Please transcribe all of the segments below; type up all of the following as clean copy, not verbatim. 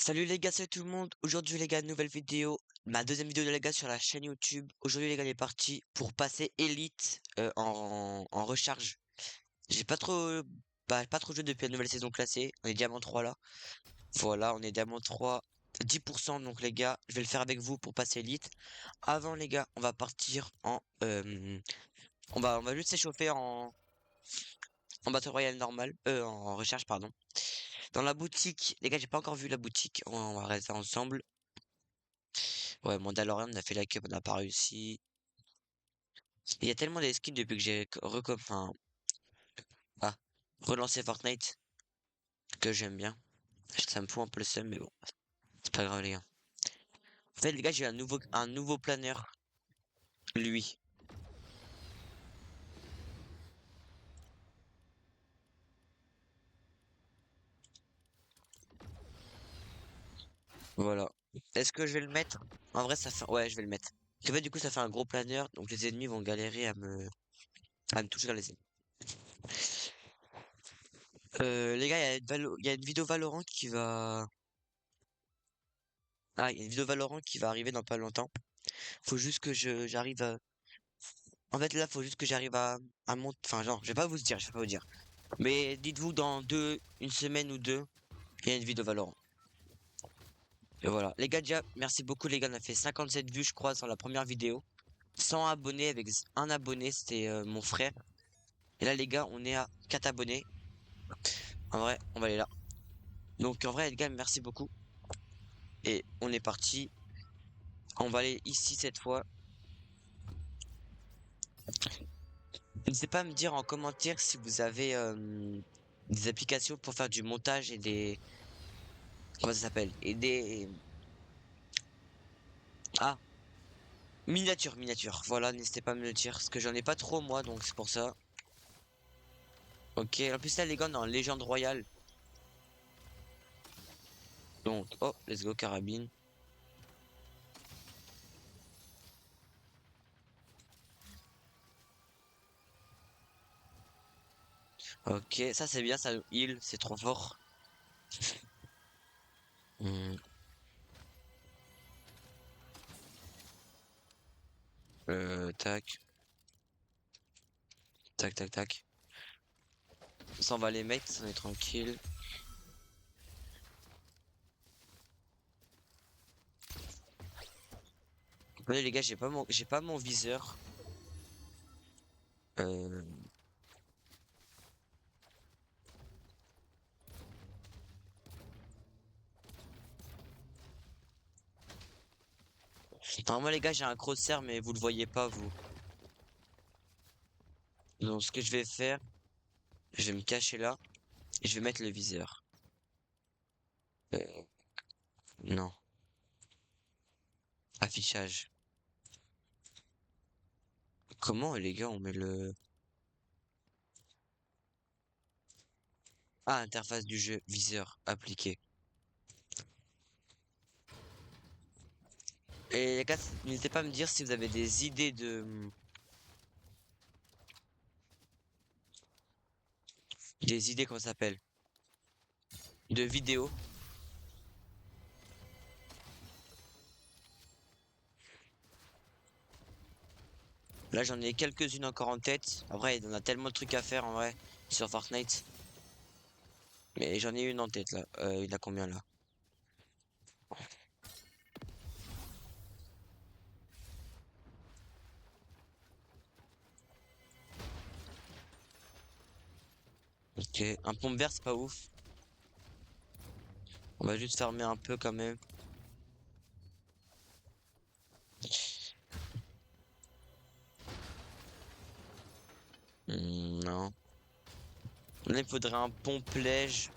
Salut les gars, salut tout le monde. Aujourd'hui les gars, nouvelle vidéo, ma deuxième vidéo de les gars sur la chaîne YouTube. Aujourd'hui les gars, on est parti pour passer Elite en recharge. J'ai pas trop pas trop joué depuis la nouvelle saison classée. On est diamant 3 là. Voilà, on est diamant 3 10%, donc les gars, je vais le faire avec vous pour passer Elite. Avant les gars, on va partir en on va juste s'échauffer en Battle Royale normal, en recharge pardon. Dans la boutique, les gars, j'ai pas encore vu la boutique. On va rester ensemble. Ouais, Mandalorian, on a fait la queue, on n'a pas réussi. Il y a tellement des skins depuis que j'ai enfin, ah, relancé Fortnite que j'aime bien. Ça me fout un peu le seum, mais bon, c'est pas grave les gars. En fait les gars, j'ai un nouveau planeur, lui. Voilà. Est-ce que je vais le mettre? En vrai, ça fait, ouais, je vais le mettre. En fait, du coup, ça fait un gros planeur, donc les ennemis vont galérer à me toucher dans les ennemis. Les gars, il y a une vidéo Valorant qui va, il y a une vidéo Valorant qui va arriver dans pas longtemps. Faut juste que j'arrive à, en fait, là, faut juste que j'arrive à monter. Enfin, genre, je vais pas vous dire. Mais dites-vous, dans une semaine ou deux, il y a une vidéo Valorant. Et voilà. Les gars, déjà, merci beaucoup, les gars. On a fait 57 vues, je crois, sur la première vidéo. 100 abonnés avec un abonné, c'était mon frère. Et là, les gars, on est à 4 abonnés. En vrai, on va aller là. Donc, en vrai, les gars, merci beaucoup. Et on est parti. On va aller ici cette fois. N'hésitez pas à me dire en commentaire si vous avez des applications pour faire du montage et des, comment ça s'appelle? Et des... Ah, miniature. Voilà, n'hésitez pas à me le dire, parce que j'en ai pas trop moi, donc c'est pour ça. Ok, en plus là les gars, on est en légende royale. Donc, oh, let's go carabine. Ok, ça c'est bien, ça heal, c'est trop fort. Hmm, tac, tac. Ça on va les mettre, on est tranquille. Ouais, les gars, j'ai pas mon viseur. Euh, Normalement les gars, j'ai un crosshair, mais vous le voyez pas vous. Donc ce que je vais faire, je vais me cacher là et je vais mettre le viseur. Euh, non, affichage. Comment les gars, on met le... Ah, interface du jeu, viseur, appliqué. Et les gars, n'hésitez pas à me dire si vous avez des idées des idées, comment ça s'appelle? De vidéos. Là, j'en ai quelques-unes encore en tête. Après, on a tellement de trucs à faire en vrai sur Fortnite. Mais j'en ai une en tête là. Il a combien là? Ok, un pompe vert, c'est pas ouf. On va juste fermer un peu quand même. Non. Là, il faudrait un pompe-lège.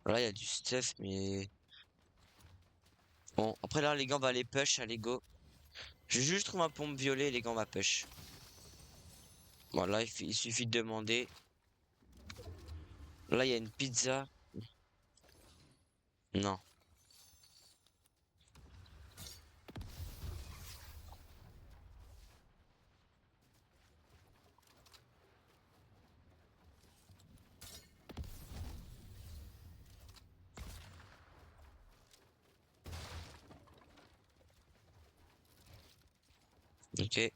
Là, il y a du stuff, mais... Bon, après là, les gars, on va aller push, allez go. Je vais juste trouver un pompe violet, les gars, on va push. Bon, là, il suffit de demander. Là, il y a une pizza. Non. Ok.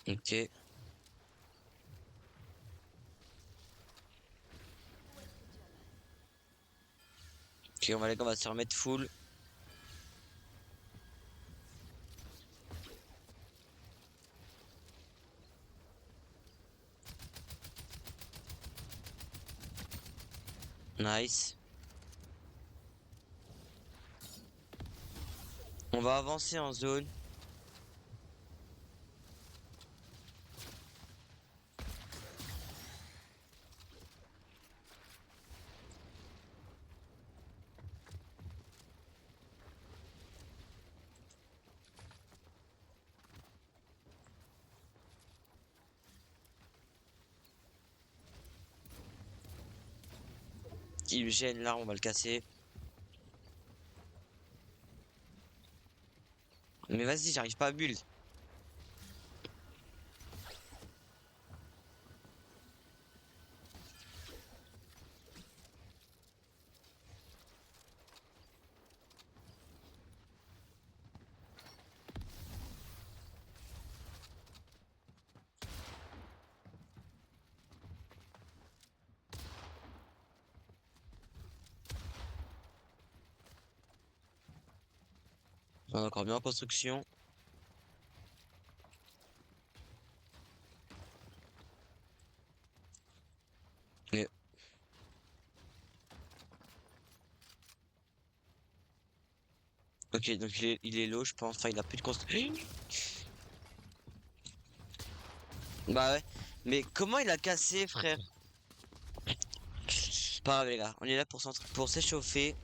Ok. Ok, on va se remettre full. Nice. On va avancer en zone. Il me gêne là, on va le casser. Mais vas-y, j'arrive pas à build. On est encore bien en construction. Mais- Ok, donc il est low, je pense. Enfin, il a plus de construction. Bah ouais. Mais comment il a cassé, frère? C'est pas grave, les gars. On est là pour s'échauffer.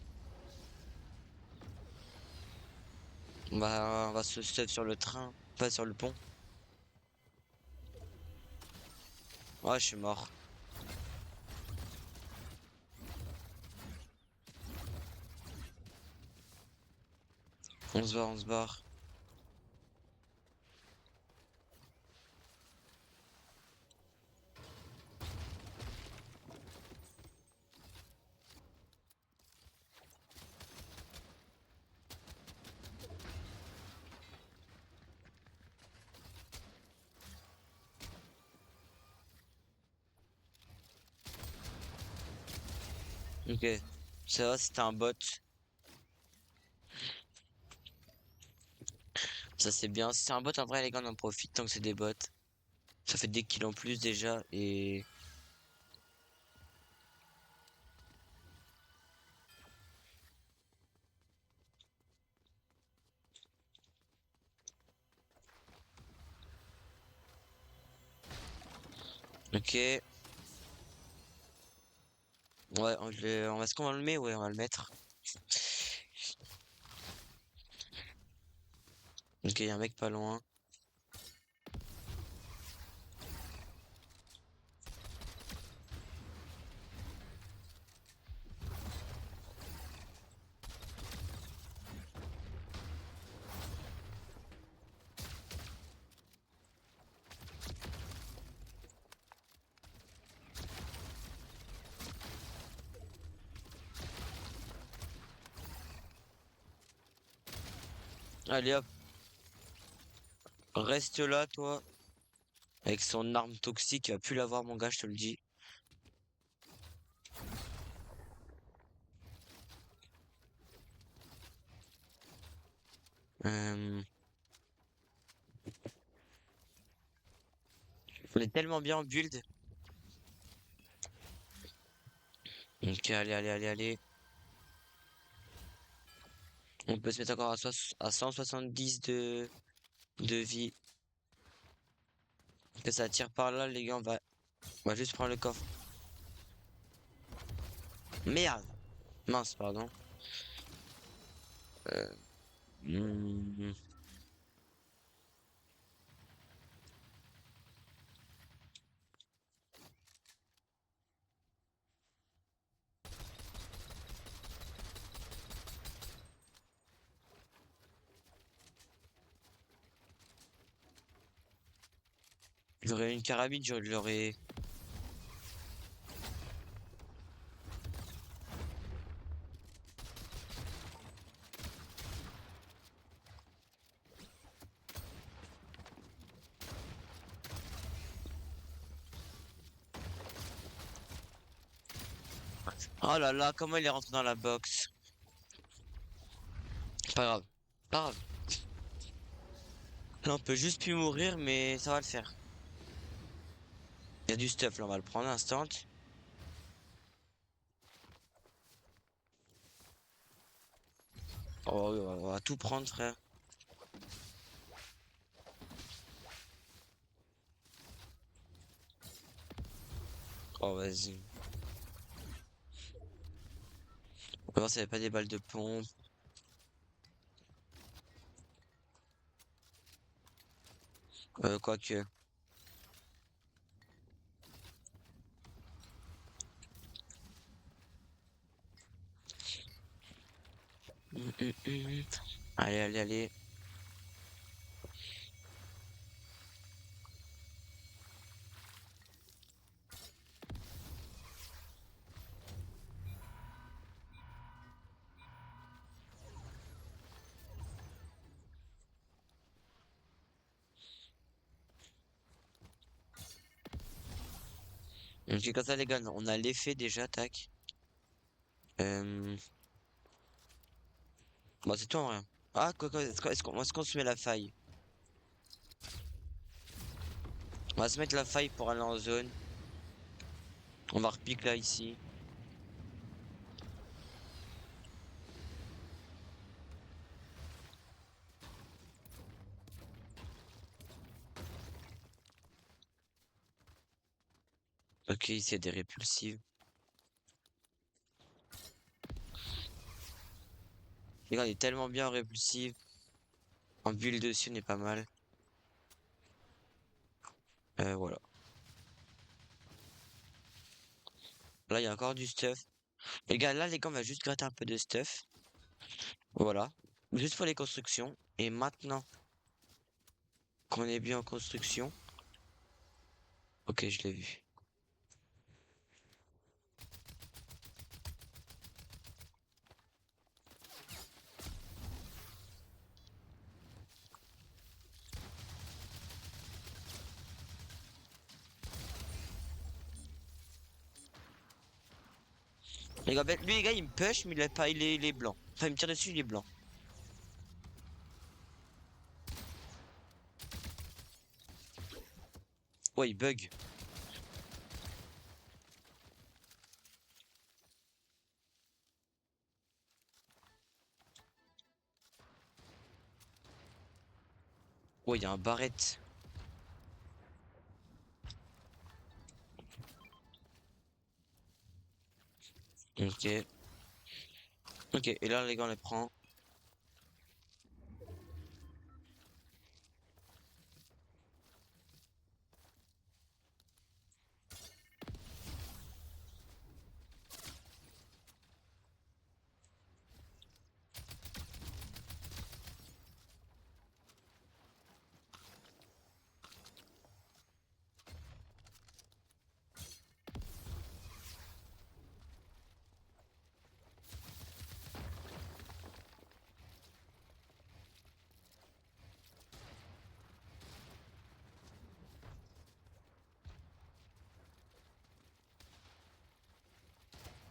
On va se stuff sur le train, pas sur le pont. Ouais, je suis mort. On se barre, on se barre. Ok. Ça va, c'était un bot. Ça c'est bien. Si c'est un bot, en vrai, les gars, on en profite tant que c'est des bots. Ça fait des kills en plus déjà. Et. Ok. Ouais, est-ce qu'on va le mettre? Ouais, on va le mettre. Ok, y a un mec pas loin. Allez hop, reste là, toi. Avec son arme toxique, il va plus l'avoir, mon gars, je te le dis. Euh, On est tellement bien en build. Ok, allez, allez, allez, allez. On peut se mettre encore à 170 de vie. Que ça tire par là, les gars, on va juste prendre le coffre. Merde! Mince, pardon. Euh, hmm, J'aurais une carabine, je l'aurais. Oh là là, comment il est rentré dans la box? Pas grave. Pas grave. Là, on peut juste plus mourir, mais ça va le faire. Il y a du stuff, là, on va le prendre instant. Oh, oui, on va tout prendre, frère. Oh, vas-y. On va voir s'il n'y avait pas des balles de pompe. Quoique. Allez, allez, allez. Ok, comme ça, les gars, on a l'effet déjà, tac. Euh... Bon, c'est tout en vrai. Ah, quoi, est-ce qu'on se met la faille? On va se mettre la faille pour aller en zone. On va repique là, ici. Ok, ici, il y a des répulsives. Les gars, il est tellement bien en répulsive. En bulle dessus, on est pas mal. Voilà. Là, il y a encore du stuff. Les gars, on va juste gratter un peu de stuff. Voilà. Juste pour les constructions. Et maintenant qu'on est bien en construction. Ok, je l'ai vu. Lui, les gars, il me push, mais il a pas, il est blanc. Enfin, il me tire dessus, il est blanc. Ouais, il bug. Ouais, il y a un barrette. Ok. Ok, et là, les gars, on les prend.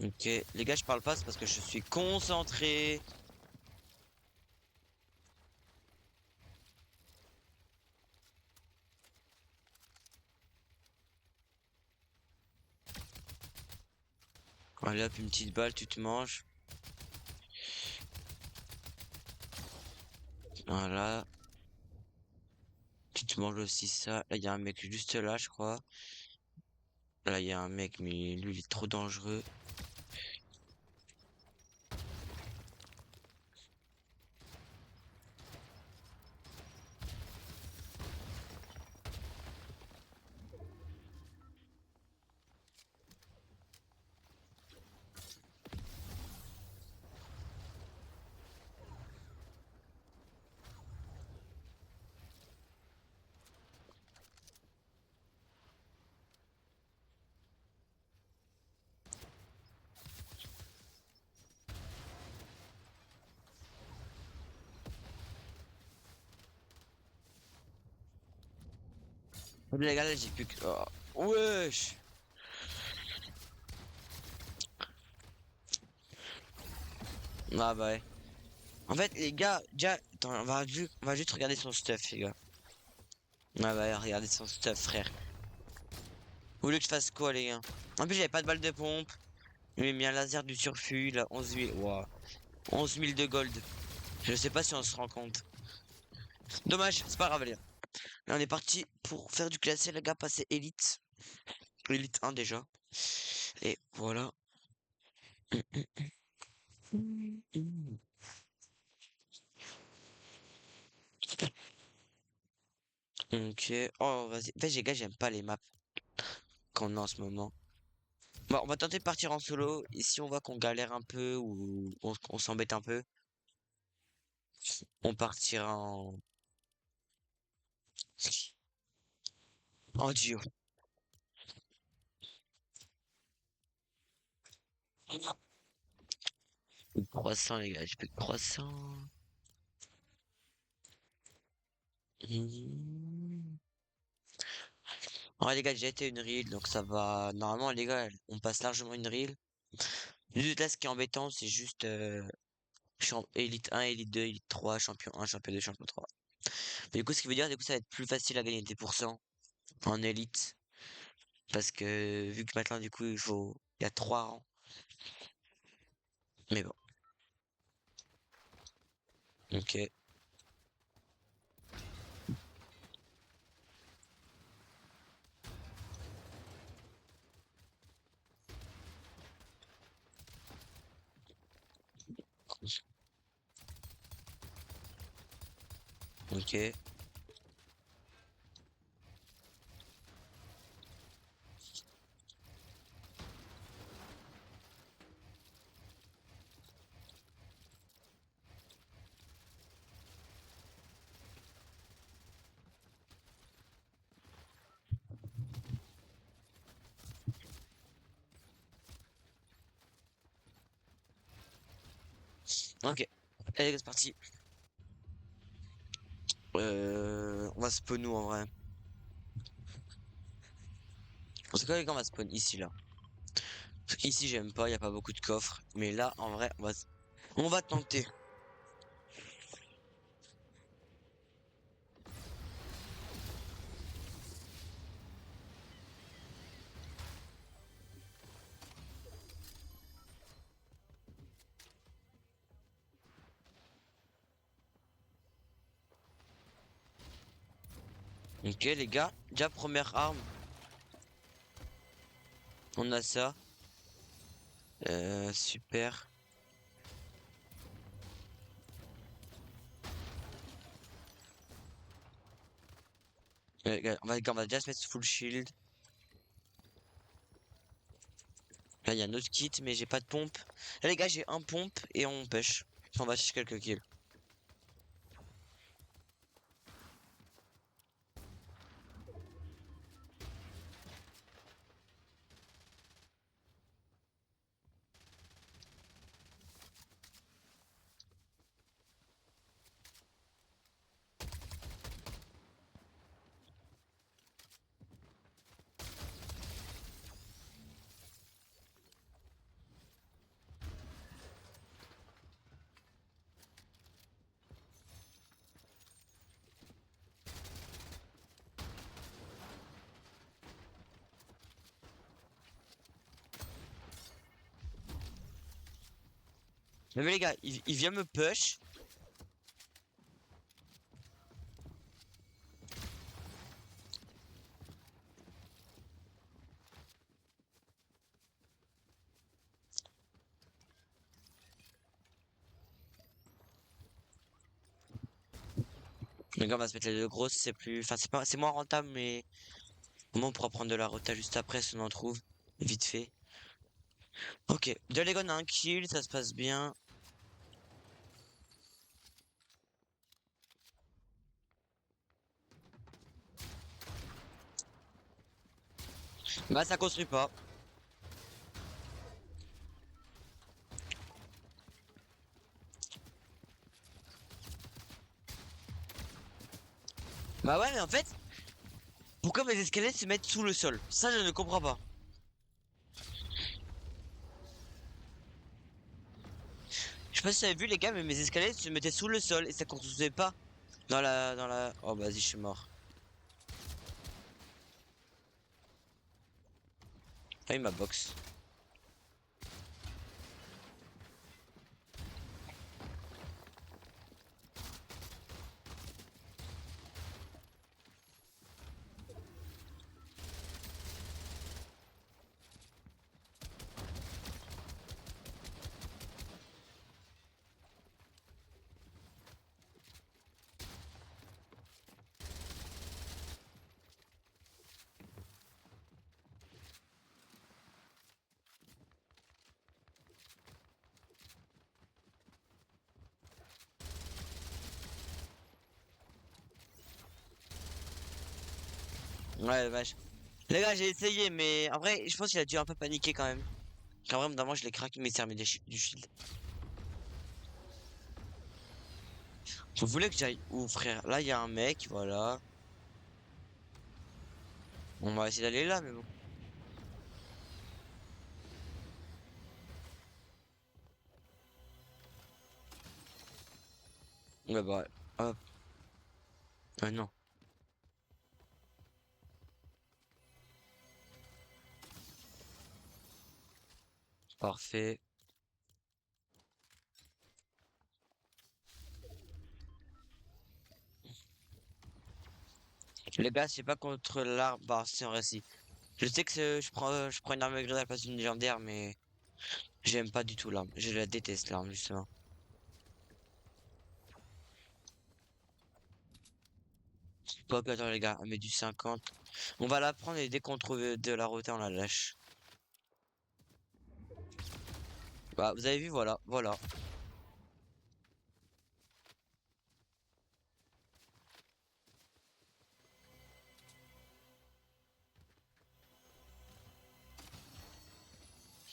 Ok. Les gars, je parle pas, c'est parce que je suis concentré. Allez hop, une petite balle, tu te manges. Voilà. Tu te manges aussi ça. Là, il y a un mec juste là, je crois. Là, il y a un mec, mais lui, il est trop dangereux. Les gars, là, j'ai plus que... Oh, wesh. Ah bah ouais. En fait, les gars, déjà, attends, on va juste regarder son stuff, les gars. Ah bah ouais, regardez son stuff, frère. Vous voulez que je fasse quoi, les gars? En plus, j'avais pas de balle de pompe. Il m'a mis un laser du surfus, là, 11 000, wow. 11 000 de gold. Je sais pas si on se rend compte. Dommage, c'est pas grave, les gars. Là, on est parti pour faire du classé, les gars, passer élite. Élite 1 déjà. Et voilà. Ok. Oh, vas-y. En fait, les gars, j'aime pas les maps qu'on a en ce moment. Bon, on va tenter de partir en solo. Et si on voit qu'on galère un peu ou on s'embête un peu, on partira en duo. 300, les gars, j'ai plus que 300. Ouais, les gars, j'ai été une reel, donc ça va. Normalement, les gars, on passe largement une reel. Juste là, ce qui est embêtant, c'est juste Elite 1, Elite 2, Elite 3, Champion 1, Champion 2, Champion 3. Mais du coup, ce qui veut dire, du coup, ça va être plus facile à gagner des pourcents en Elite. Parce que vu que maintenant, du coup, il y a 3 rangs. Mais bon, ok, ok, ok. Allez, c'est parti. On va spawn où en vrai? En tout cas, les gars, on va spawn ici, là. Parce qu'ici, j'aime pas, il y a pas beaucoup de coffres. Mais là, en vrai, on va tenter. Ok, les gars, déjà, première arme, on a ça. Super. Gars, on va déjà se mettre full shield. Là, il y a un autre kit, mais j'ai pas de pompe. Là, les gars, j'ai un pompe et on pêche. On va chercher quelques kills. Mais les gars, il vient me push. Les gars, on va se mettre les deux grosses, c'est plus. Enfin, c'est pas, c'est moins rentable, mais au moins on pourra prendre de la rota juste après si on en trouve. Vite fait. Ok, de les gars, on a un kill, ça se passe bien. Bah, ça construit pas. Bah ouais, mais en fait, Pourquoi mes escaliers se mettent sous le sol? Ça, je ne comprends pas. Je sais pas si vous avez vu les gars, mais mes escaliers se mettaient sous le sol et ça construisait pas dans la. Oh vas-y, je suis mort. Ah il m'a box. Ouais, vache. Les gars, j'ai essayé, mais en vrai, je pense qu'il a dû un peu paniquer quand même. En vrai, d'avant, je l'ai craqué, mais il s'est remis du shield. Vous voulez que j'aille où, frère? Là, il y a un mec, voilà. On va essayer d'aller là, mais bon. Ouais, bah, hop. Ah non, parfait. Les gars, c'est pas contre l'arbre. Bah, c'est vrai, si. Je sais que je prends une arme grise à la place d'une légendaire, mais j'aime pas du tout l'arme. Je la déteste, l'arme, justement. Quoi que, attends, les gars, on met du 50. On va la prendre et dès qu'on trouve de la route, on la lâche. Bah, vous avez vu, voilà, voilà.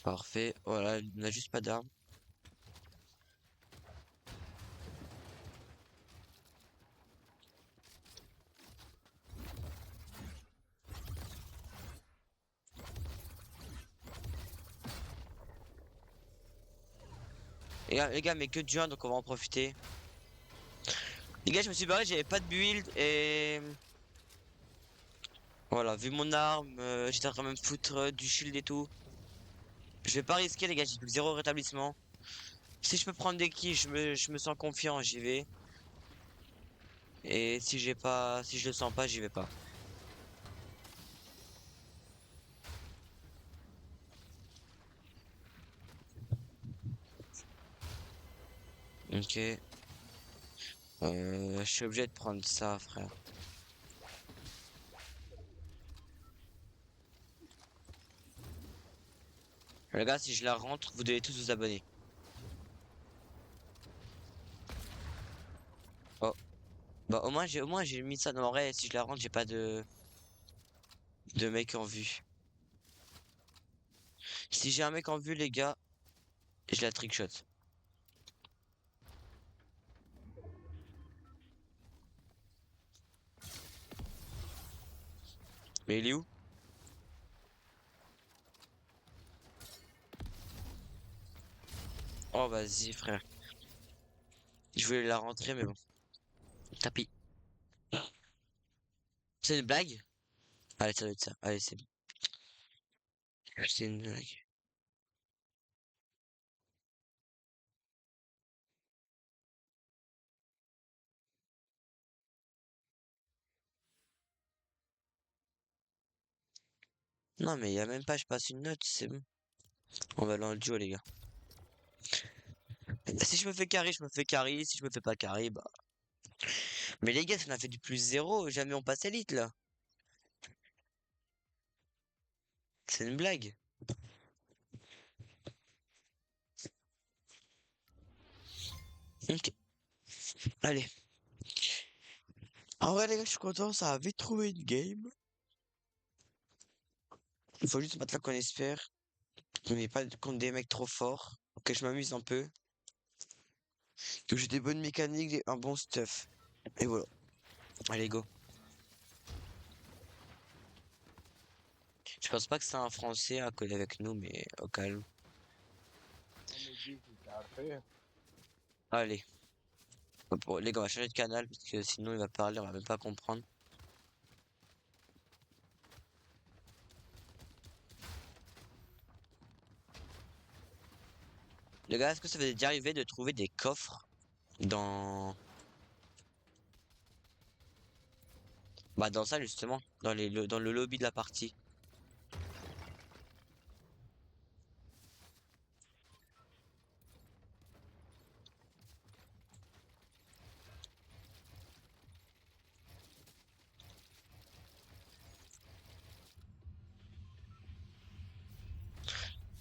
Parfait, voilà, on a juste pas d'arme. Les gars, mais que de juin, donc on va en profiter. Les gars, je me suis barré, j'avais pas de build et voilà, vu mon arme, j'étais en train de me foutre du shield et tout. Je vais pas risquer, les gars, j'ai plus que zéro rétablissement. Si je peux prendre des kills, je me sens confiant, j'y vais. Et si je le sens pas, j'y vais pas. Ok. Je suis obligé de prendre ça, frère. Les gars, si je la rentre, vous devez tous vous abonner. Oh. Bah, au moins j'ai mis ça dans vrai. Si je la rentre, j'ai pas de mec en vue. Si j'ai un mec en vue, les gars, je la trickshot. Mais il est où? Oh, vas-y, frère. Je voulais la rentrer, mais bon. Tapis. C'est une blague? Allez, ça doit être ça. Allez, c'est bon. C'est une blague. Non, mais y a même pas, je passe une note, c'est bon. On va dans le duo, les gars. Si je me fais carry, je me fais carry. Si je me fais pas carry, bah. Mais les gars, ça a fait du plus zéro. Jamais on passe élite, là. C'est une blague. Ok. Allez. En vrai, les gars, je suis content. Ça a vite trouvé une game. Il faut juste maintenant qu'on espère qu'on n'est pas contre des mecs trop forts. Que je m'amuse un peu. Que j'ai des bonnes mécaniques, un bon stuff. Et voilà. Allez, go. Je pense pas que c'est un Français à coller avec nous, mais au calme. On me dit que t'as fait. Allez. Bon, les gars, on va changer de canal parce que sinon il va parler, on va même pas comprendre. Les gars, est-ce que ça vous est déjà arrivé de trouver des coffres dans... Bah dans ça justement, dans le lobby de la partie.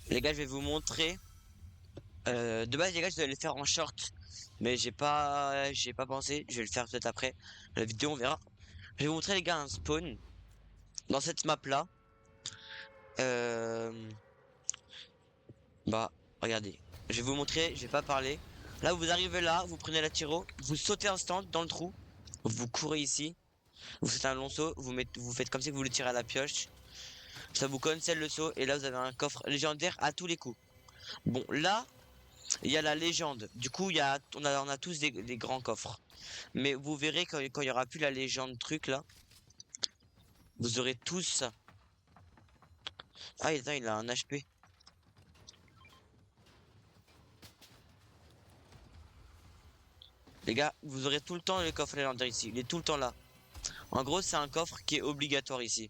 Les gars, je vais vous montrer. De base, les gars, je devais le faire en short, mais j'ai pas pensé. Je vais le faire peut-être après la vidéo, on verra. Je vais vous montrer les gars un spawn dans cette map là. Euh... Bah, regardez. Je vais vous montrer, je vais pas parler. Là, vous arrivez là, vous prenez la tiro, vous sautez instant dans le trou, vous courez ici, vous faites un long saut, vous faites comme si vous le tirez à la pioche. Ça vous cancelle le saut et là vous avez un coffre légendaire à tous les coups. Bon, là, il y a la légende. Du coup, on a tous des grands coffres. Mais vous verrez quand il y aura plus la légende truc là, vous aurez tous ça. Ah, attends, il a un HP. Les gars, vous aurez tout le temps le coffre légendaire ici. Il est tout le temps là. En gros, c'est un coffre qui est obligatoire ici.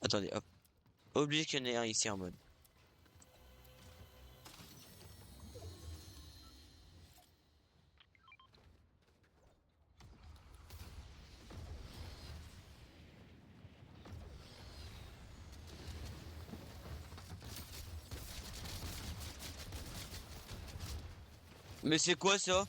Attendez, hop. Obligé qu'il y en ait un ici en mode. Mais c'est quoi ça?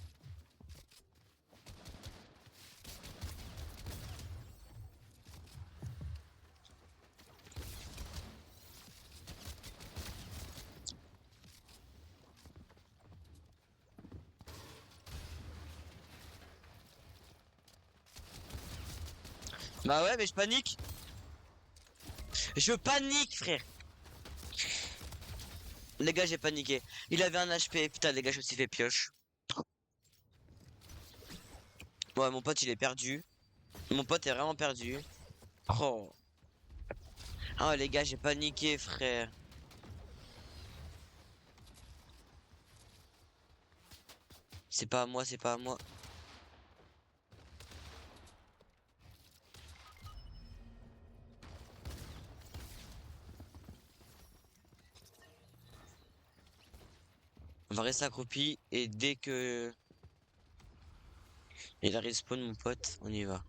Bah ouais, mais je panique. Je panique, frère. Les gars, j'ai paniqué. Il avait un HP. Putain, les gars, je me suis fait pioche. Ouais, mon pote, il est perdu. Mon pote est vraiment perdu. Oh. Ah, les gars, j'ai paniqué, frère. C'est pas à moi, c'est pas à moi. On va rester accroupi et dès que il a respawn, mon pote, on y va.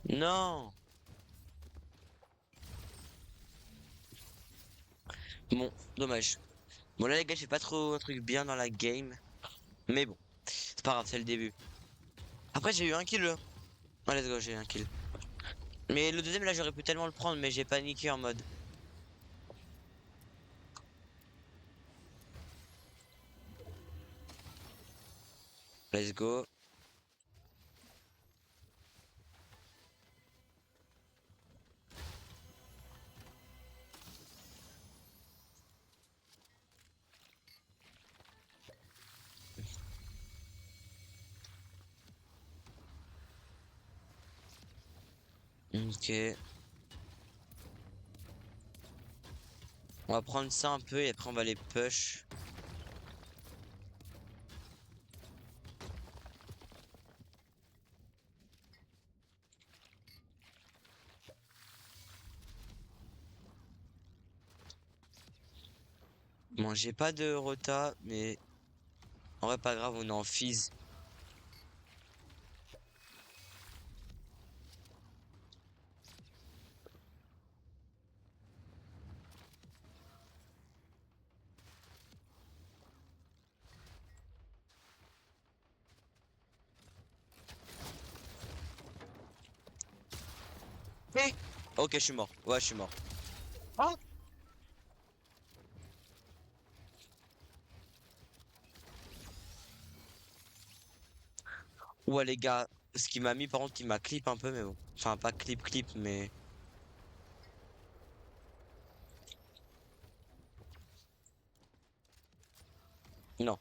Non! Bon, dommage. Bon, là, les gars, j'ai pas trop un truc bien dans la game. Mais bon, c'est pas grave, c'est le début. Après, j'ai eu un kill. Ah, let's go, j'ai eu un kill. Mais le deuxième, là, j'aurais pu tellement le prendre, mais j'ai paniqué en mode. Let's go. Ok. On va prendre ça un peu et après, on va les push. Bon, j'ai pas de rota, mais en vrai, pas grave, on est en phase. Eh! Ok, je suis mort. Ouais, je suis mort. Ah. Ouais, les gars, ce qui m'a mis, par contre, il m'a clip un peu, mais bon. Enfin, pas clip, mais... Non.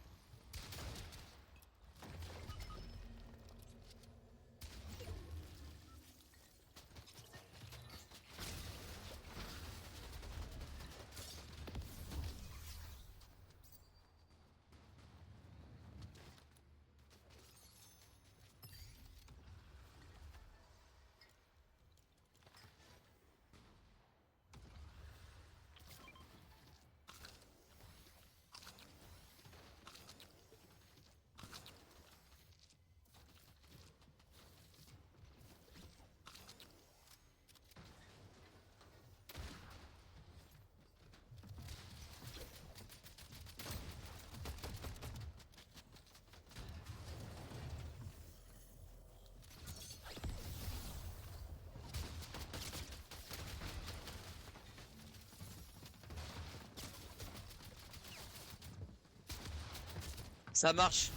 Ça marche.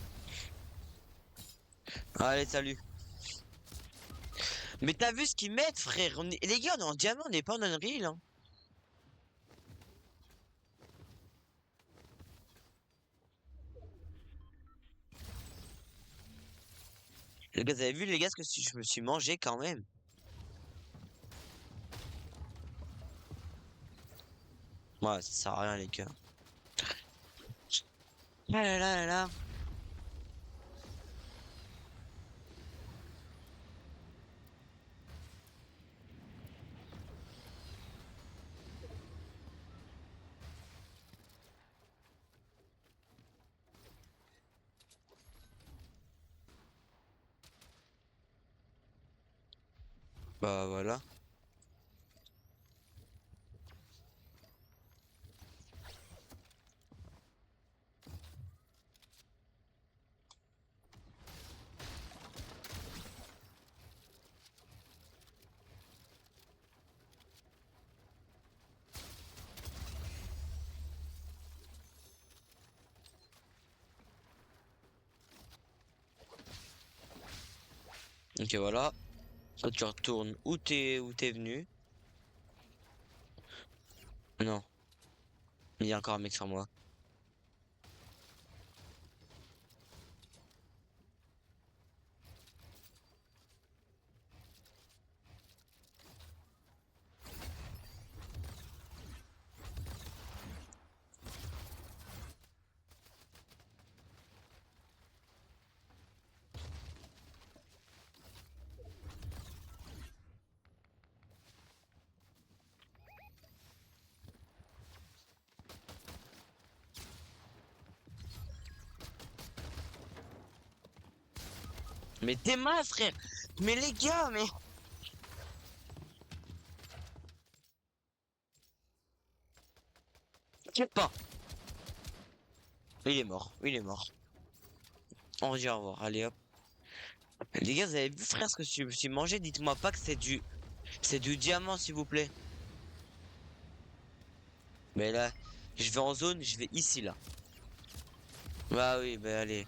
Allez, salut. Mais t'as vu ce qu'ils mettent, frère? Les gars, on est en diamant, on n'est pas en Unreal, hein. Les gars, vous avez vu, les gars, ce que je me suis mangé quand même? Ouais, ça sert à rien, les gars. Ah là là là là. Bah voilà. Ok, voilà. Toi, tu retournes où t'es venu. Non, il y a encore un mec sur moi. Mais t'es mal, frère! Mais les gars, mais... T'inquiète pas. Il est mort, il est mort. On dit au revoir, allez hop. Les gars, vous avez vu, frère, ce que je me suis mangé? Dites-moi pas que c'est du... C'est du diamant, s'il vous plaît. Mais là, je vais en zone, je vais ici, là. Bah oui, bah allez.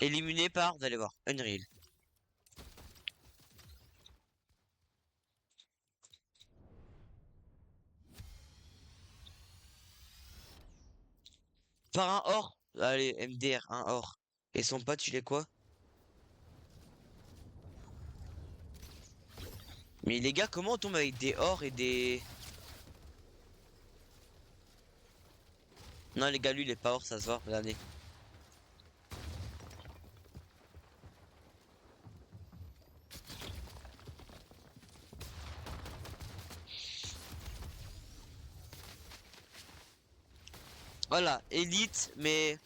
Éliminé par, vous allez voir, Unreal. Par un or. Allez, MDR, un or. Et son pote, il est quoi? Mais les gars, comment on tombe avec des ors et des... Non, les gars, lui, il est pas or, ça se voit, regardez. Voilà, élite, mais...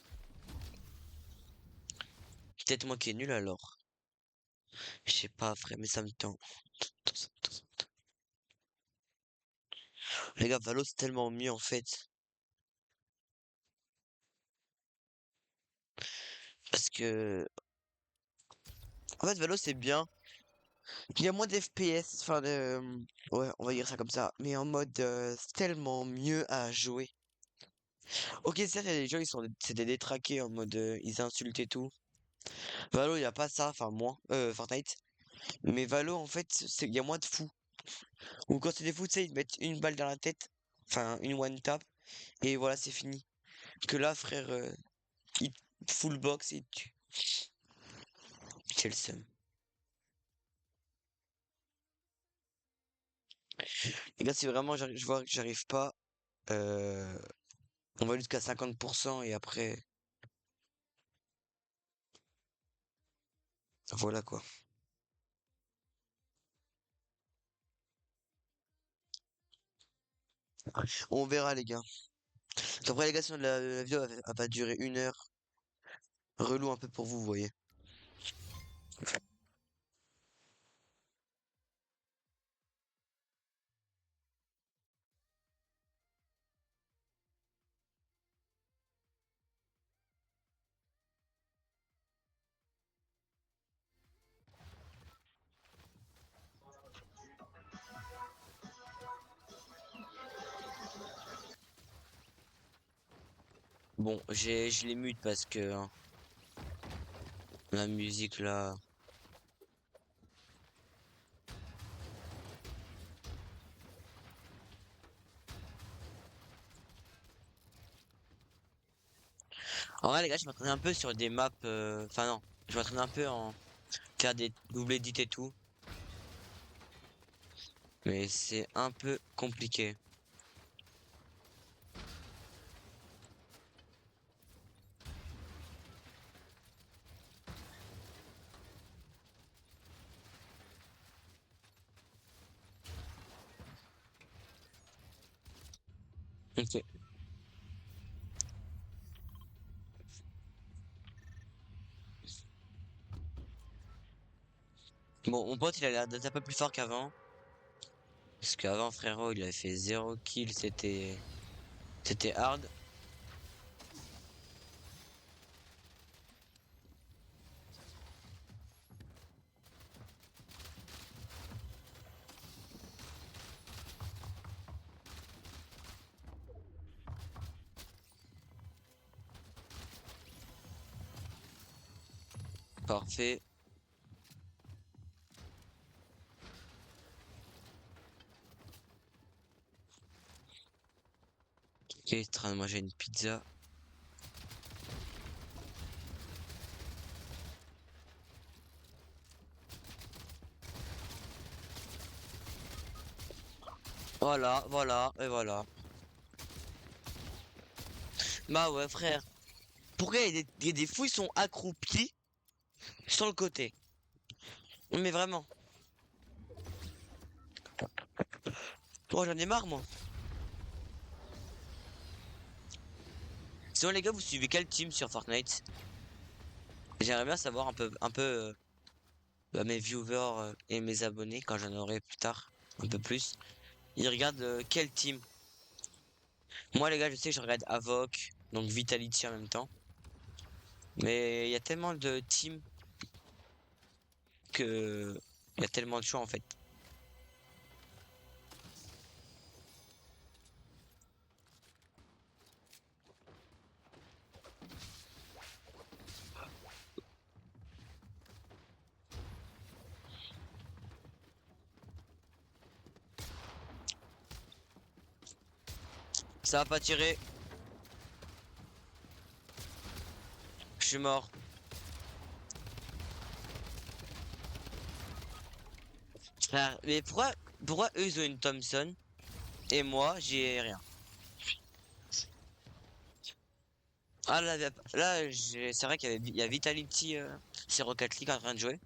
Peut-être moi qui est nul alors. Je sais pas, frère, mais ça me tend. Les gars, Valo, c'est tellement mieux, en fait. Parce que... En fait, Valo, c'est bien. Il y a moins d'FPS, enfin de... Ouais, on va dire ça comme ça, mais en mode c'est tellement mieux à jouer. Ok, certes, il y a des gens, c'est des détraqués en mode ils insultent et tout. Valo, il y a pas ça, enfin moins, Fortnite. Mais Valo, en fait, il y a moins de fous. Ou quand c'est des fous, tu sais, ils te mettent une balle dans la tête, enfin une one tap, et voilà, c'est fini. Que là, frère, il full box et tu... J'ai le seum. Les gars, si vraiment je vois que j'arrive pas, euh, on va jusqu'à 50% et après, voilà quoi. On verra les gars. Après les gars, sinon la vidéo elle va durer 1 heure. Relou un peu pour vous, vous voyez. Bon, je les mute parce que hein, la musique là. En vrai les gars, je m'entraîne un peu sur des maps. Enfin non, je m'entraîne un peu en faire des double edits et tout. Mais c'est un peu compliqué. Ok. Bon, mon pote il a l'air d'être un peu plus fort qu'avant. Parce qu'avant frérot, il avait fait 0 kill, c'était hard. Parfait. Ok, il est en train de manger une pizza. Voilà, voilà, et voilà. Bah ouais, frère. Pourquoi il y a des fous, ils sont accroupis sur le côté? Mais vraiment. Oh, j'en ai marre, moi. Sinon, les gars, vous suivez quel team sur Fortnite? J'aimerais bien savoir un peu bah, mes viewers et mes abonnés, quand j'en aurai plus tard, un peu plus. Ils regardent quel team? Moi, les gars, je sais que je regarde Avoc, donc Vitality en même temps. Mais il y a tellement de teams que... Il y a tellement de choix, en fait. Ça va pas tirer. Je suis mort. Frère, mais pourquoi eux, ils ont une Thompson et moi, j'ai rien? Ah là, c'est vrai qu'il y a Vitality, c'est Rocket League en train de jouer.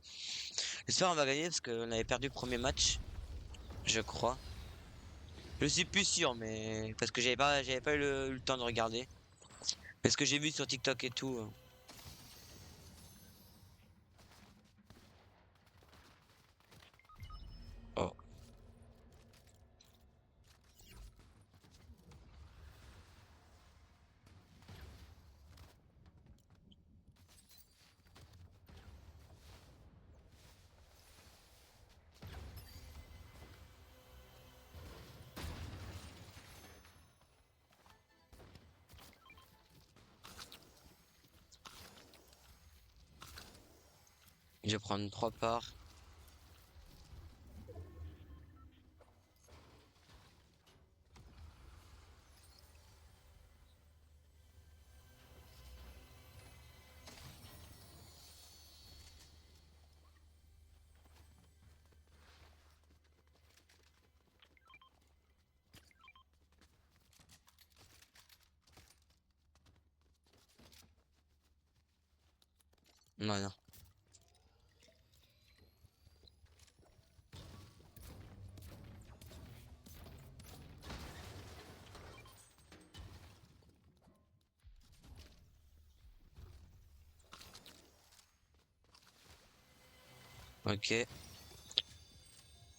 J'espère qu'on va gagner parce qu'on avait perdu le premier match, je crois. Je suis plus sûr, mais parce que j'avais pas eu le temps de regarder. Parce que j'ai vu sur TikTok et tout. Oh. Je vais prendre 3 parts. Non, non. Ok.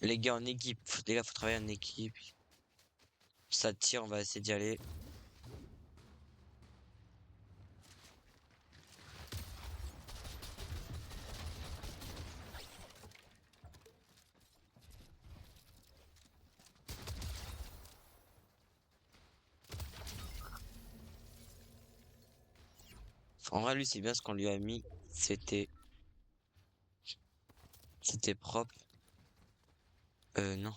Les gars en équipe. Les gars, faut travailler en équipe. Ça tire, on va essayer d'y aller. En vrai, lui, c'est bien ce qu'on lui a mis. C'était... C'était propre. Non.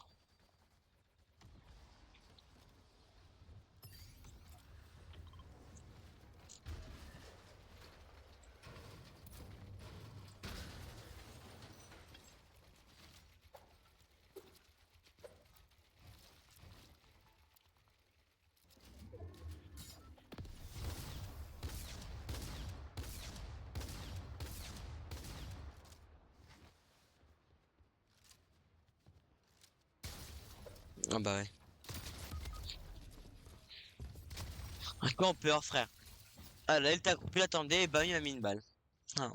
Ah bah ouais. Ah, quoi, on pleure, frère. Ah là, il t'a coupé, l'attendait, et bah il m'a mis une balle. Ah.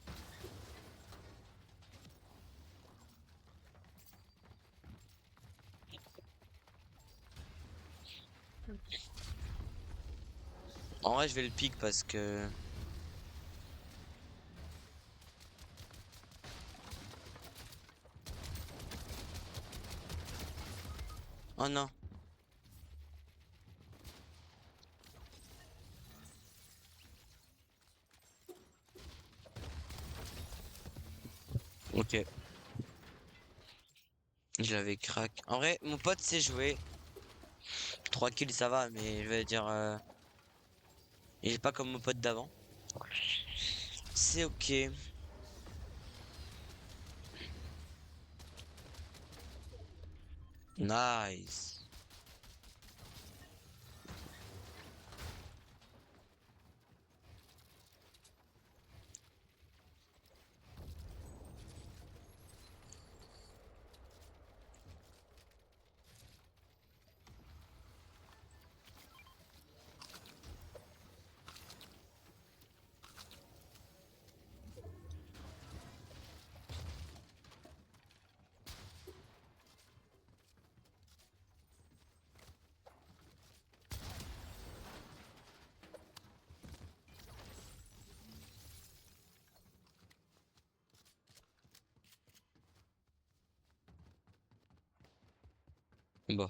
En vrai, je vais le pick parce que... Oh non. Ok. Je l'avais crack. En vrai, mon pote sait jouer. 3 kills, ça va, mais je vais dire... Il est pas comme mon pote d'avant. C'est ok. Nice. Bon.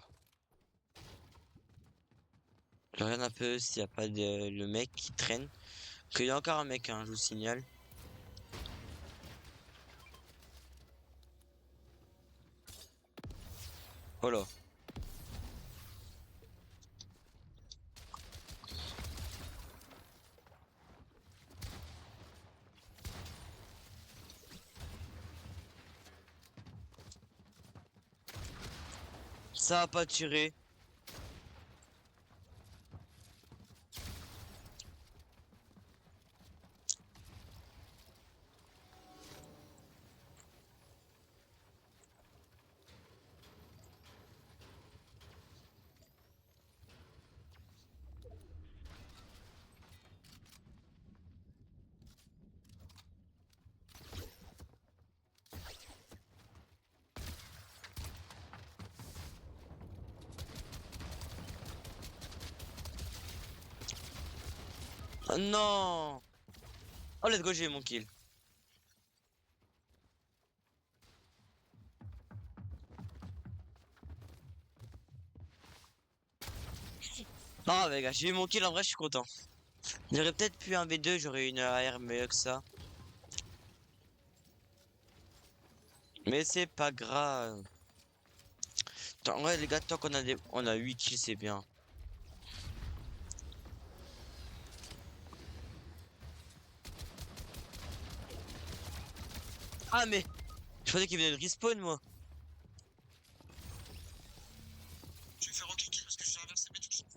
Je regarde un peu s'il y a pas le mec qui traîne. Qu'il y a encore un mec, hein, je vous signale. Oh là. Ça a pas tiré. Oh non. Oh, let's go, j'ai eu mon kill. Ah, les gars, j'ai eu mon kill, en vrai, je suis content. J'aurais peut-être pu un V2, j'aurais eu une AR mieux que ça. Mais c'est pas grave. Ouais, les gars, tant qu'on a on a 8 kills, c'est bien. Ah, mais je pensais qu'il venait de respawn, moi. Je vais faire aucun kill parce que je suis inversé, mais tout de suite.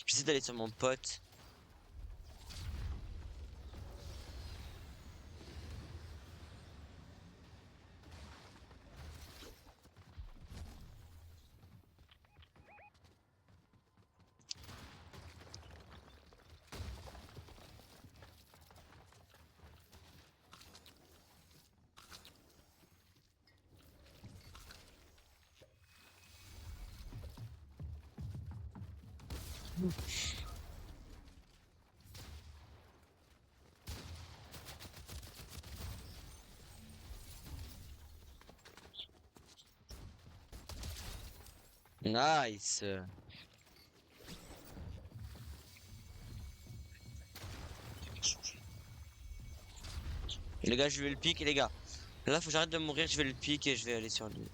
J'essaie d'aller sur mon pote. Nice. Les gars, je vais le pique, les gars. Là, faut que j'arrête de mourir, je vais le pique et je vais aller sur lui.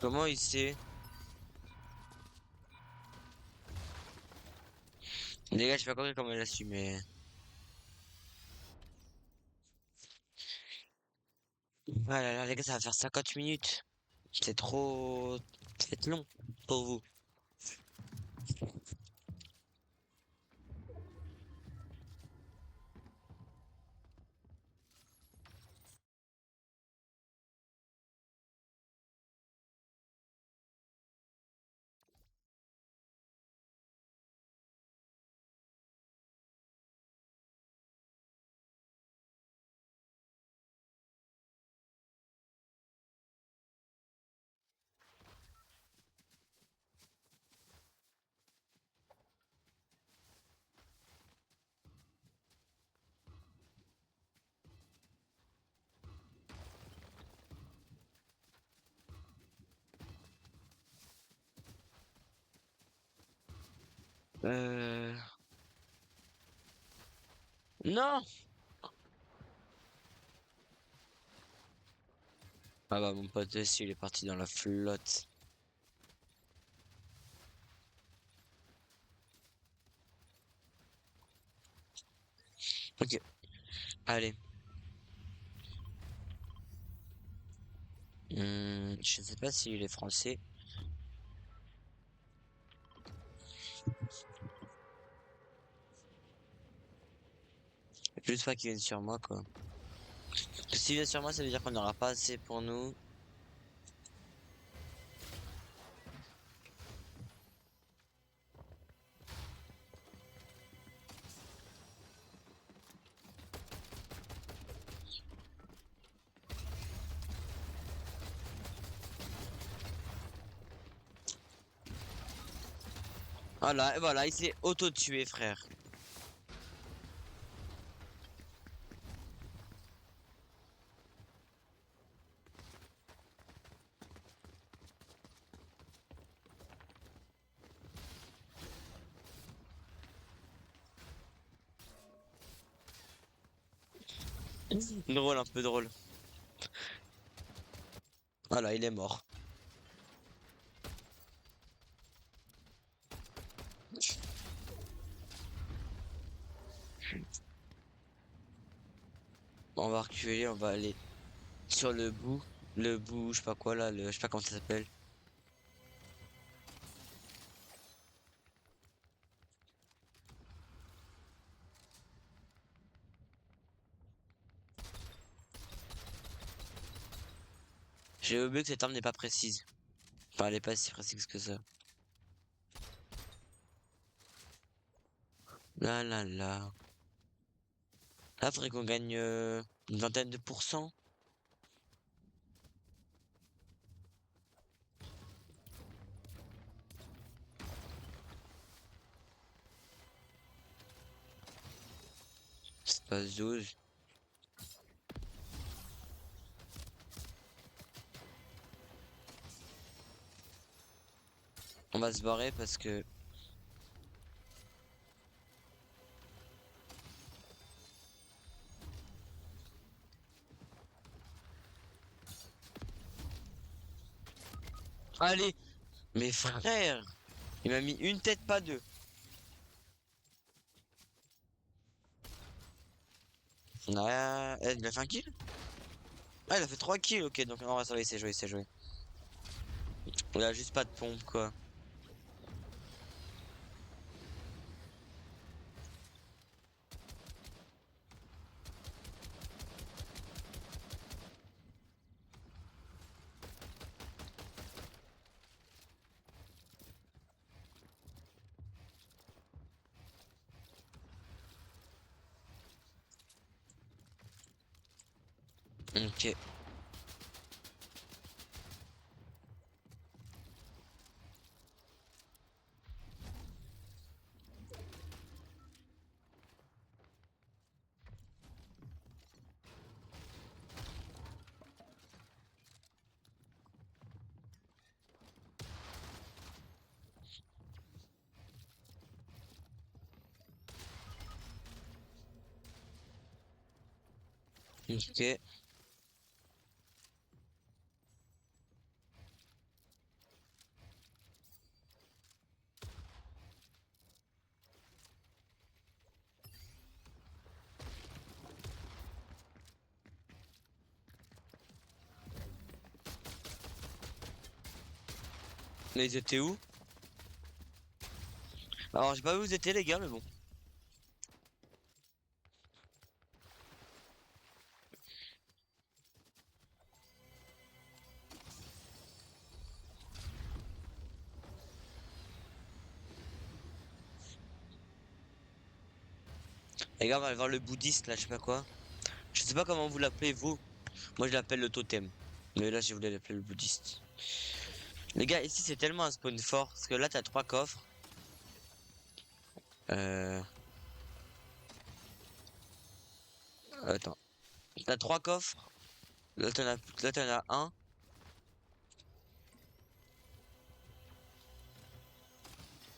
Comment il sait? Les gars, j'ai pas compris comment il a su, mais... Ah là là, les gars, ça va faire 50 minutes. C'est trop... C'est long pour vous. Euh... Non! Ah bah, mon pote dessus, il est parti dans la flotte. Ok, allez. Je sais pas s'il est français. Juste pas qu'il vienne sur moi, quoi. S'il vient sur moi, ça veut dire qu'on n'aura pas assez pour nous. Voilà, et voilà, il s'est auto-tué, frère. Drôle, un peu drôle. Voilà, il est mort. On va reculer, on va aller sur le bout. Le bout, je sais pas quoi là, je sais pas comment ça s'appelle. J'ai oublié que cette arme n'est pas précise. Enfin, elle est pas si précise que ça. Là là là. Là, faudrait qu'on gagne une vingtaine de pourcents. Espace 12. On va se barrer parce que... Allez! Mais frère! Il m'a mis une tête, pas deux. Ah, il a fait un kill? Ah, il a fait 3 kills, ok, donc en vrai, ça va, il s'est joué, il s'est joué. Il a juste pas de pompe, quoi. Ok. Ok. Mais ils étaient où? Alors, j'ai pas vu où vous étiez, les gars, mais bon. Les gars, on va aller voir le bouddhiste, là, je sais pas quoi. Je sais pas comment vous l'appelez, vous. Moi, je l'appelle le totem. Mais là, je voulais l'appeler le bouddhiste. Les gars, ici, c'est tellement un spawn fort. Parce que là, t'as 3 coffres. Euh... Attends. T'as 3 coffres. Là, t'en as un.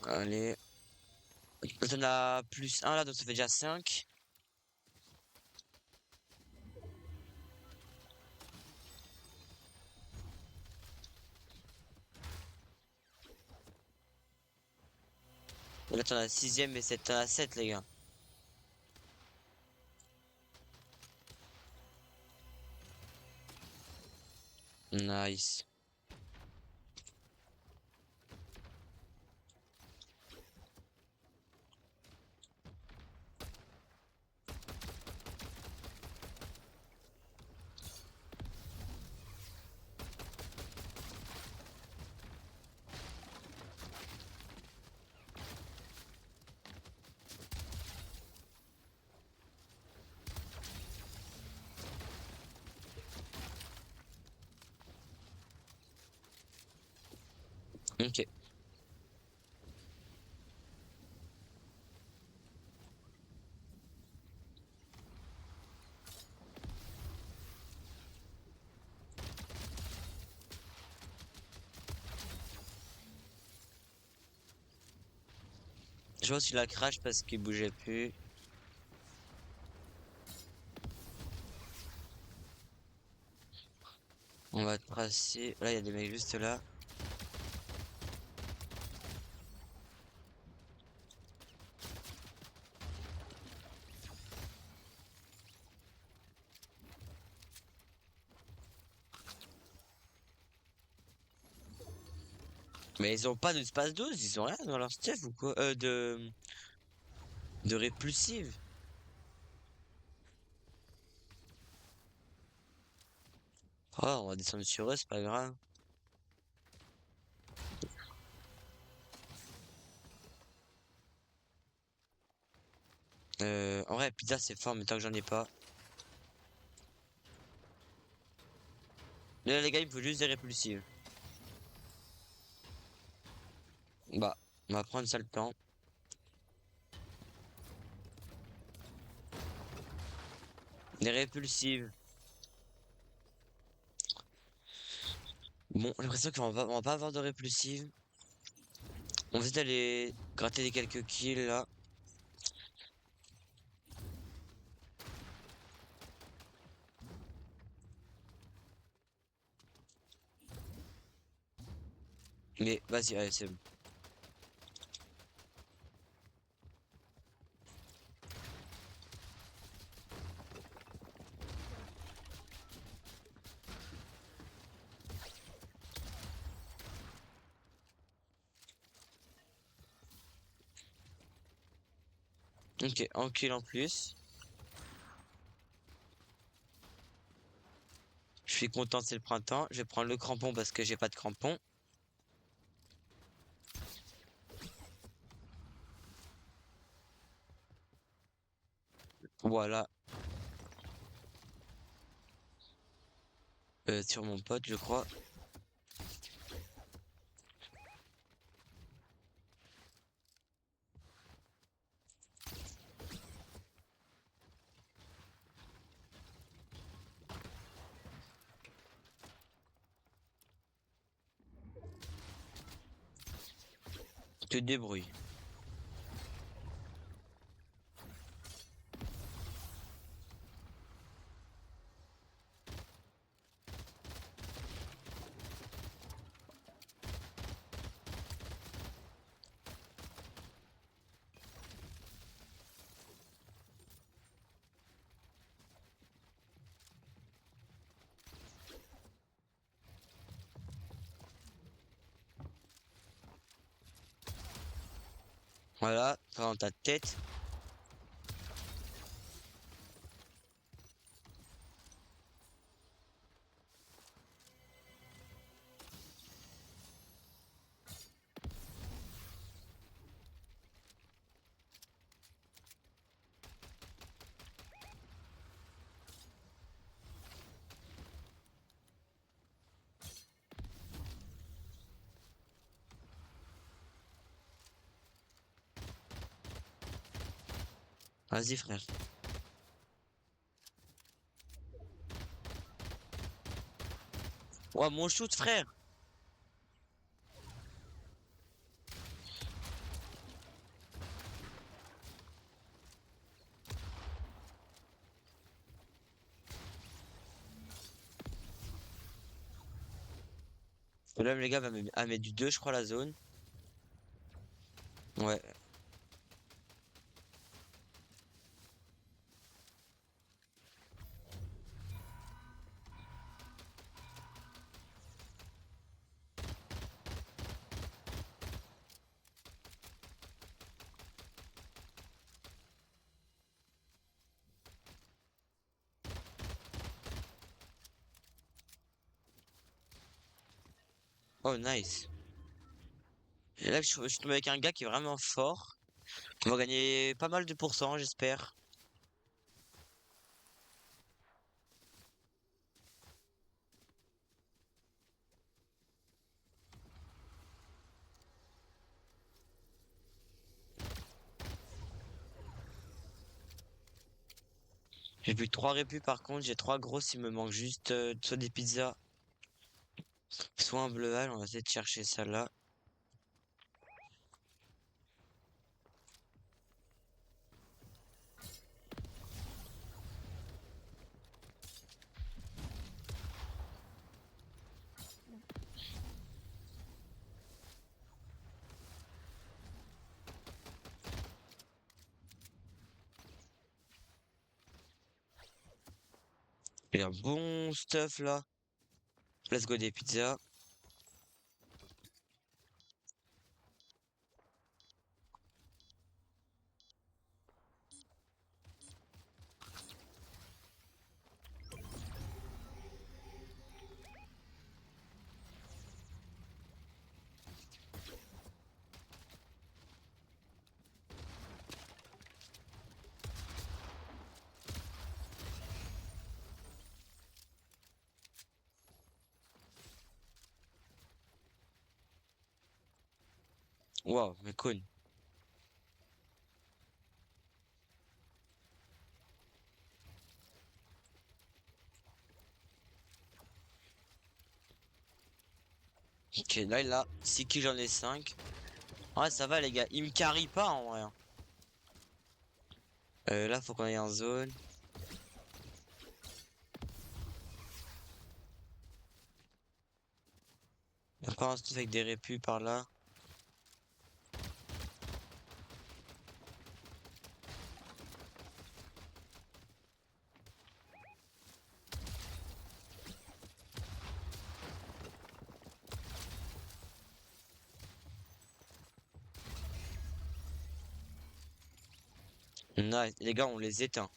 Allez. Là, t'en as plus un, là, donc ça fait déjà 5. Là, t'en as 6ème et 7. T'en as 7, les gars. Nice. Ok. Je pense qu'il a crash parce qu'il bougeait plus. On va tracer. Là, il y a des mecs juste là. Mais ils ont pas de space 12, ils ont rien dans leur stuff ou quoi? De répulsive. Oh, on va descendre sur eux, c'est pas grave. En vrai, pizza c'est fort, mais tant que j'en ai pas. Là, les gars, il me faut juste des répulsives. Bah, on va prendre ça le temps. Des répulsives. Bon, j'ai l'impression on va pas avoir de répulsives. On va essayer d'aller gratter des quelques kills là. Mais vas-y, allez, c'est bon. Ok, un kill en plus. Je suis content, c'est le printemps. Je vais prendre le crampon parce que j'ai pas de crampon. Voilà, sur mon pote, je crois. Tu te débrouilles. Voilà, dans ta tête. Vas-y, frère. Ouais, mon shoot, frère. Là, les gars, va mettre du 2, je crois, la zone. Ouais. Oh, nice. Et là, je suis tombé avec un gars qui est vraiment fort. On va gagner pas mal de pourcents, j'espère. J'ai plus que 3 répus par contre, j'ai 3 grosses, il me manque juste soit des pizzas, soit un bleual, on va essayer de chercher ça là. Il y a un bon stuff là. Let's go des pizzas. Waouh, mais con. Ok, là, il a 6 kills, j'en ai 5. Ouais, ça va, les gars. Il me carry pas en vrai, hein. Là, faut qu'on aille en zone. Encore un stuff avec des répus par là. Nice. Les gars, on les éteint.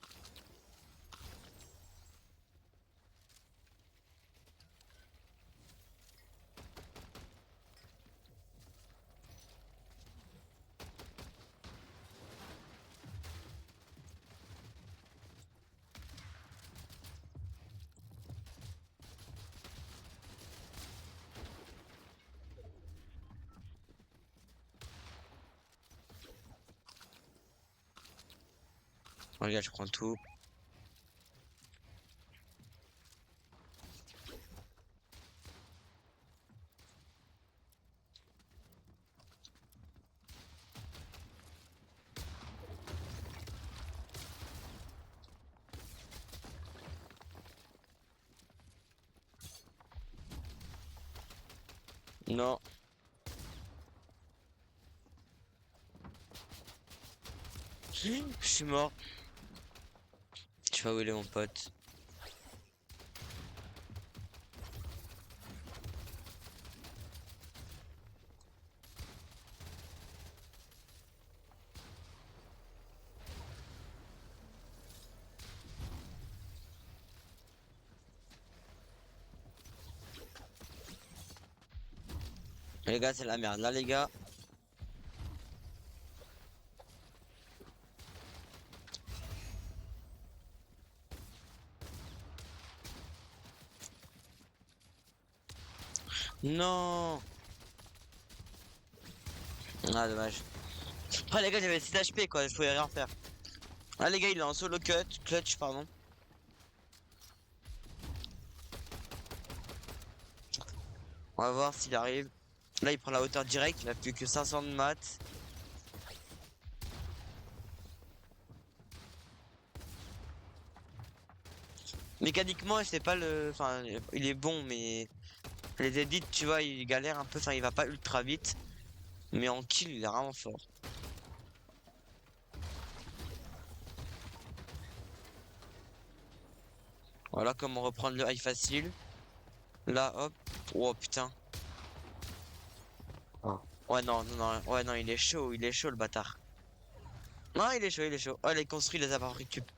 Regarde, je prends tout. Non. Je suis mort. Je sais pas où il est, mon pote. Les gars, c'est la merde. Là, les gars. Non. Ah, dommage. Après, les gars, j'avais 6 HP, quoi. Je pouvais rien faire. Ah, les gars, il est en solo clutch, pardon. On va voir s'il arrive. Là, il prend la hauteur directe. Il a plus que 500 de maths. Mécaniquement, c'est pas le. Enfin, il est bon, mais les edits, tu vois, il galère un peu. Enfin, il va pas ultra vite. Mais en kill, il est vraiment fort. Voilà comment reprendre le high facile. Là, hop. Oh putain. Ah. Ouais, non, non, non. Ouais, non, il est chaud le bâtard. Non, il est chaud, il est chaud. Oh, il est construit, les avoir récup.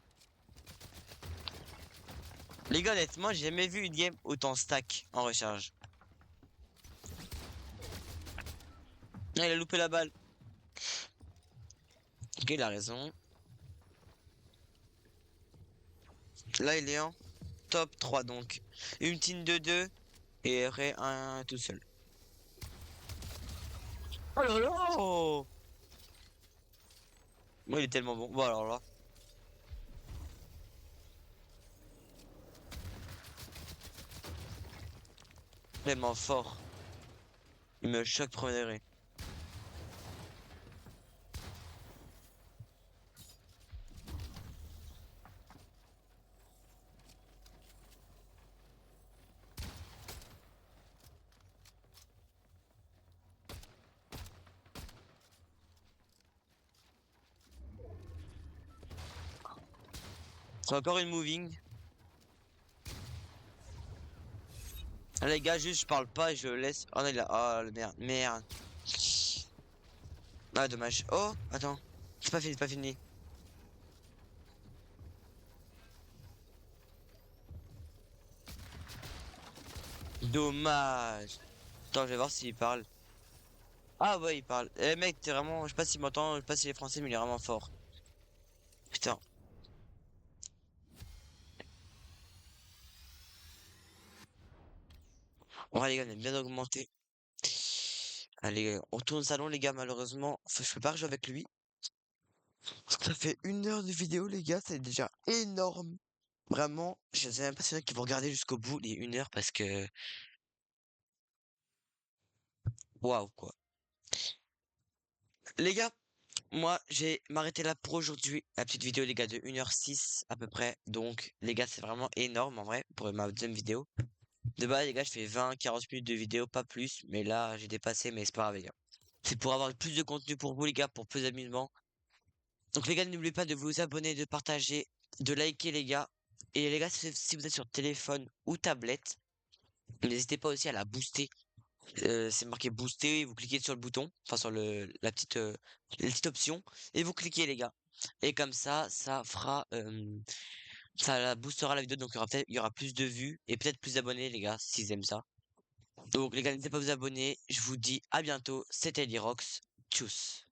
Les gars, honnêtement, j'ai jamais vu une game autant stack en recharge. Ah, il a loupé la balle. Ok, il a raison. Là, il est en top 3 donc. Une team de 2 et Ray un tout seul. Oh là là! Moi, il est tellement bon. Bon, alors là. Tellement fort. Il me choque premier degré. C'est encore une moving. Ah, les gars, juste je parle pas et je laisse. Oh non, il a. Oh le merde. Merde. Ah, dommage. Oh, attends. C'est pas fini, c'est pas fini. Dommage. Attends, je vais voir s'il parle. Ah ouais, il parle. Eh mec, t'es vraiment. Je sais pas s'il m'entend, je sais pas s'il est français, mais il est vraiment fort. Putain. Ouais, les gars, on a bien augmenté. Allez, on tourne au salon, les gars, malheureusement. Je peux pas rejouer avec lui. Ça fait 1 heure de vidéo, les gars, c'est déjà énorme. Vraiment, je sais même pas si y en a qui vont regarder jusqu'au bout les 1 heure parce que. Waouh, quoi. Les gars, moi, j'ai m'arrêter là pour aujourd'hui. La petite vidéo, les gars, de 1h06 à peu près. Donc, les gars, c'est vraiment énorme en vrai pour ma deuxième vidéo. De base, les gars, je fais 20-40 minutes de vidéo, pas plus. Mais là, j'ai dépassé, mais c'est pas grave, les gars. C'est pour avoir plus de contenu pour vous, les gars, pour plus d'amusement. Donc, les gars, n'oubliez pas de vous abonner, de partager, de liker, les gars. Et les gars, si vous êtes sur téléphone ou tablette, n'hésitez pas aussi à la booster. C'est marqué booster, vous cliquez sur le bouton, enfin sur la petite option, et vous cliquez, les gars. Et comme ça fera, ça la boostera la vidéo, donc il y aura plus de vues et peut-être plus d'abonnés, les gars, s'ils aiment ça. Donc les gars, n'hésitez pas à vous abonner. Je vous dis à bientôt. C'était Lirox. Tchuss.